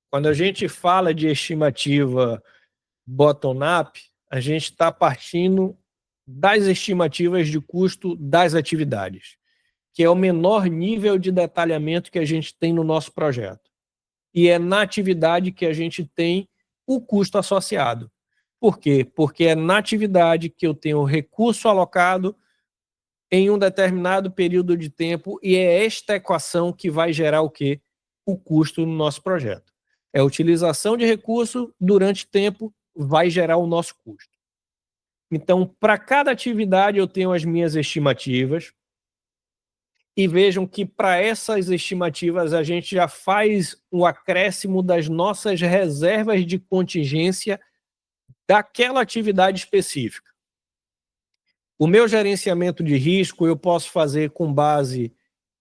Quando a gente fala de estimativa bottom-up, a gente está partindo das estimativas de custo das atividades, que é o menor nível de detalhamento que a gente tem no nosso projeto. E é na atividade que a gente tem o custo associado. Por quê? Porque é na atividade que eu tenho o recurso alocado em um determinado período de tempo e é esta equação que vai gerar o quê? O custo no nosso projeto. É a utilização de recurso durante tempo vai gerar o nosso custo. Então, para cada atividade eu tenho as minhas estimativas e vejam que para essas estimativas a gente já faz o acréscimo das nossas reservas de contingência daquela atividade específica. O meu gerenciamento de risco eu posso fazer com base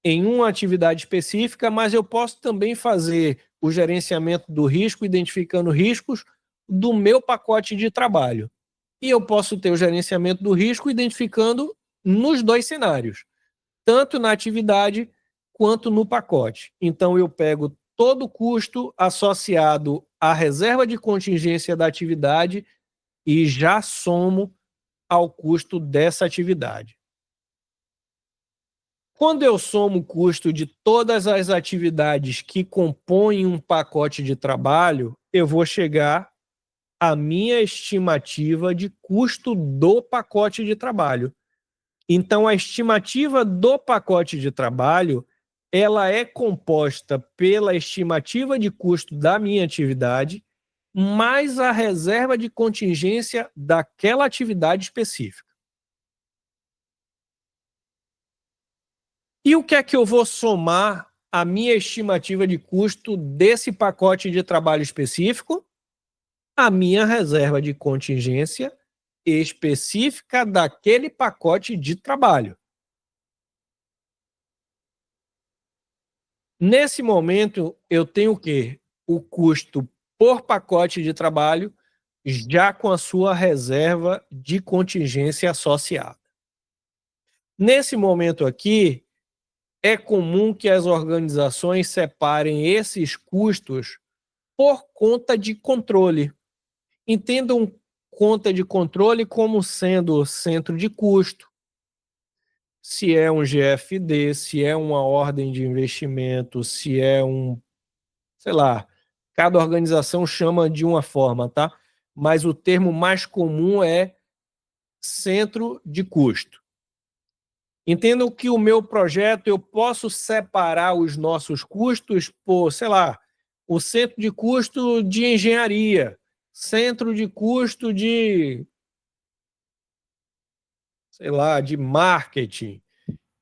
em uma atividade específica, mas eu posso também fazer o gerenciamento do risco, identificando riscos do meu pacote de trabalho. E eu posso ter o gerenciamento do risco identificando nos dois cenários, tanto na atividade quanto no pacote. Então, eu pego todo o custo associado à reserva de contingência da atividade e já somo ao custo dessa atividade. Quando eu somo o custo de todas as atividades que compõem um pacote de trabalho, eu vou chegar à minha estimativa de custo do pacote de trabalho. Então, a estimativa do pacote de trabalho, ela é composta pela estimativa de custo da minha atividade, mais a reserva de contingência daquela atividade específica. E o que é que eu vou somar à minha estimativa de custo desse pacote de trabalho específico? A minha reserva de contingência específica daquele pacote de trabalho. Nesse momento, eu tenho o quê? O custo por pacote de trabalho, já com a sua reserva de contingência associada. Nesse momento aqui, é comum que as organizações separem esses custos por conta de controle. Entendam conta de controle como sendo centro de custo, se é um GFD, se é uma ordem de investimento, se é sei lá, cada organização chama de uma forma, tá? Mas o termo mais comum é centro de custo. Entendam que o meu projeto, eu posso separar os nossos custos por, sei lá, o centro de custo de engenharia, centro de custo de, sei lá, de marketing,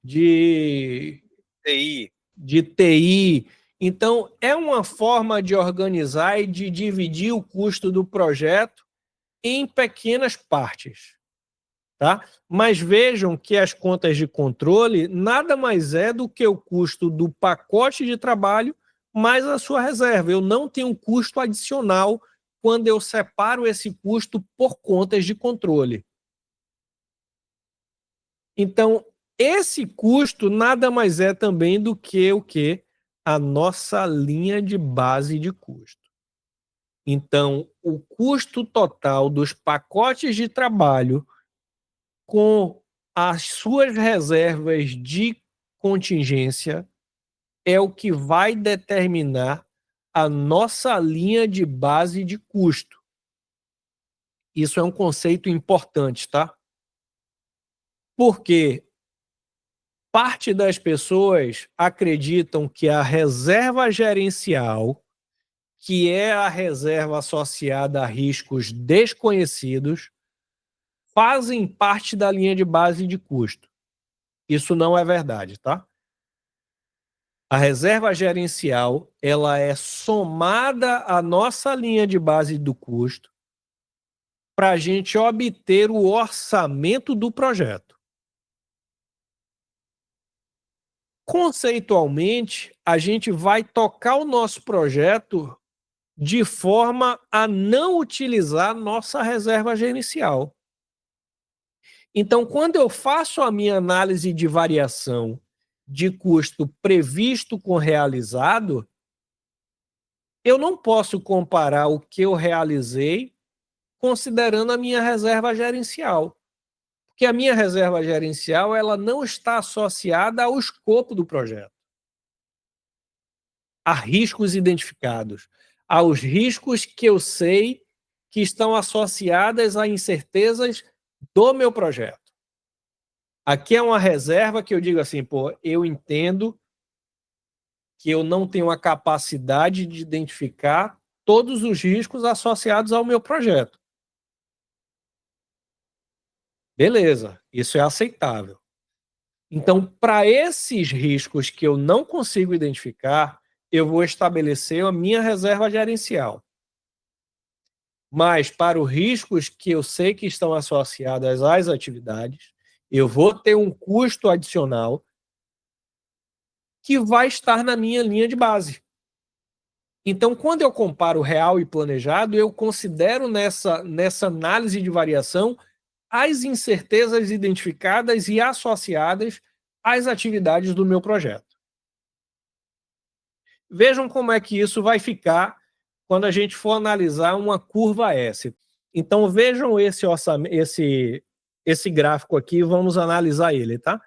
de TI. de TI. Então, é uma forma de organizar e de dividir o custo do projeto em pequenas partes. Tá? Mas vejam que as contas de controle nada mais é do que o custo do pacote de trabalho mais a sua reserva. Eu não tenho custo adicional quando eu separo esse custo por contas de controle. Então, esse custo nada mais é também do que o quê? A nossa linha de base de custo. Então, o custo total dos pacotes de trabalho com as suas reservas de contingência é o que vai determinar a nossa linha de base de custo. Isso é um conceito importante, tá? Porque parte das pessoas acreditam que a reserva gerencial, que é a reserva associada a riscos desconhecidos, fazem parte da linha de base de custo. Isso não é verdade, tá? A reserva gerencial, ela é somada à nossa linha de base do custo para a gente obter o orçamento do projeto. Conceitualmente, a gente vai tocar o nosso projeto de forma a não utilizar nossa reserva gerencial. Então, quando eu faço a minha análise de variação de custo previsto com realizado, eu não posso comparar o que eu realizei considerando a minha reserva gerencial, porque a minha reserva gerencial ela não está associada ao escopo do projeto, a riscos identificados, aos riscos que eu sei que estão associadas a incertezas do meu projeto. Aqui é uma reserva que eu digo assim, pô, eu entendo que eu não tenho a capacidade de identificar todos os riscos associados ao meu projeto. Beleza, isso é aceitável. Então, para esses riscos que eu não consigo identificar, eu vou estabelecer a minha reserva gerencial. Mas para os riscos que eu sei que estão associados às atividades, eu vou ter um custo adicional que vai estar na minha linha de base. Então, quando eu comparo real e planejado, eu considero nessa análise de variação as incertezas identificadas e associadas às atividades do meu projeto. Vejam como é que isso vai ficar quando a gente for analisar uma curva S. Então, vejam esse gráfico aqui, vamos analisar ele, tá?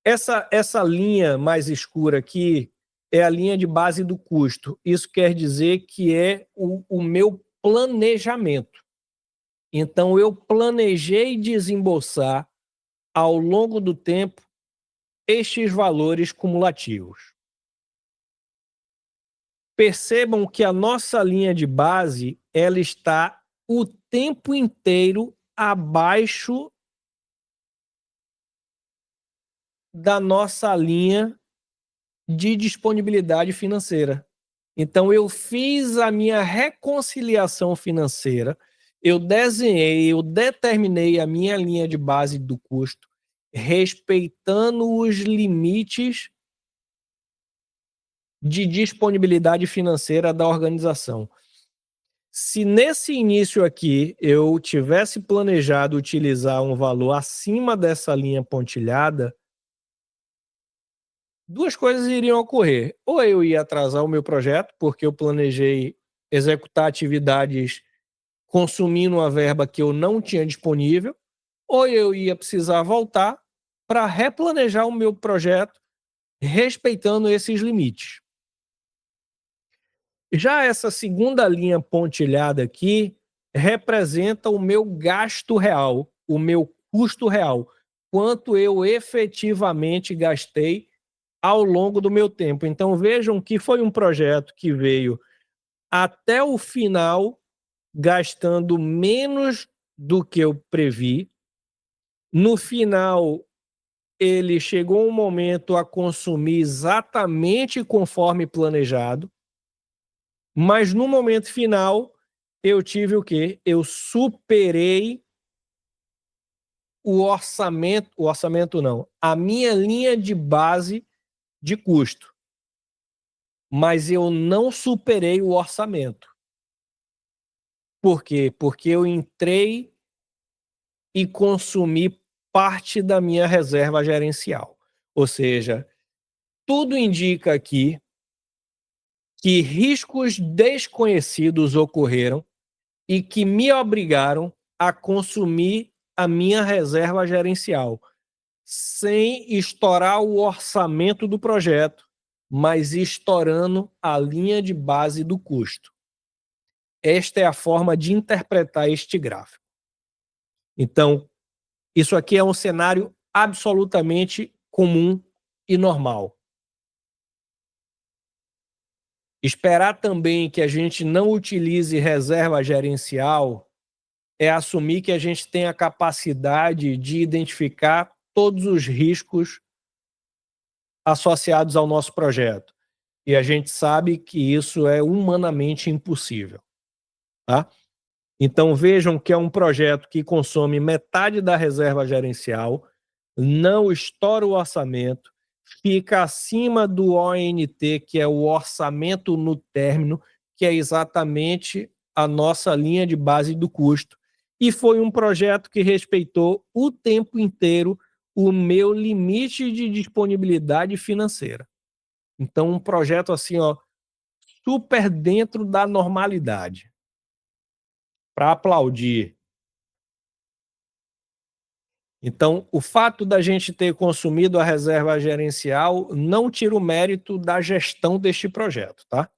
Essa linha mais escura aqui é a linha de base do custo. Isso quer dizer que é o meu planejamento. Então, eu planejei desembolsar ao longo do tempo estes valores cumulativos. Percebam que a nossa linha de base ela está o tempo inteiro abaixo da nossa linha de disponibilidade financeira. Então, eu fiz a minha reconciliação financeira, eu desenhei, eu determinei a minha linha de base do custo, respeitando os limites de disponibilidade financeira da organização. Se nesse início aqui eu tivesse planejado utilizar um valor acima dessa linha pontilhada, duas coisas iriam ocorrer. Ou eu ia atrasar o meu projeto, porque eu planejei executar atividades consumindo uma verba que eu não tinha disponível, ou eu ia precisar voltar para replanejar o meu projeto respeitando esses limites. Já essa segunda linha pontilhada aqui representa o meu gasto real, o meu custo real, quanto eu efetivamente gastei ao longo do meu tempo. Então vejam que foi um projeto que veio até o final gastando menos do que eu previ. No final, ele chegou um momento a consumir exatamente conforme planejado. Mas no momento final, eu tive o quê? Eu superei o orçamento não, a minha linha de base de custo. Mas eu não superei o orçamento. Por quê? Porque eu entrei e consumi parte da minha reserva gerencial. Ou seja, tudo indica aqui que riscos desconhecidos ocorreram e que me obrigaram a consumir a minha reserva gerencial, sem estourar o orçamento do projeto, mas estourando a linha de base do custo. Esta é a forma de interpretar este gráfico. Então, isso aqui é um cenário absolutamente comum e normal. Esperar também que a gente não utilize reserva gerencial é assumir que a gente tem a capacidade de identificar todos os riscos associados ao nosso projeto. E a gente sabe que isso é humanamente impossível. Tá? Então vejam que é um projeto que consome metade da reserva gerencial, não estoura o orçamento, fica acima do ONT, que é o orçamento no término, que é exatamente a nossa linha de base do custo. E foi um projeto que respeitou o tempo inteiro o meu limite de disponibilidade financeira. Então, um projeto assim, ó, super dentro da normalidade. Para aplaudir. Então, o fato da gente ter consumido a reserva gerencial não tira o mérito da gestão deste projeto, tá?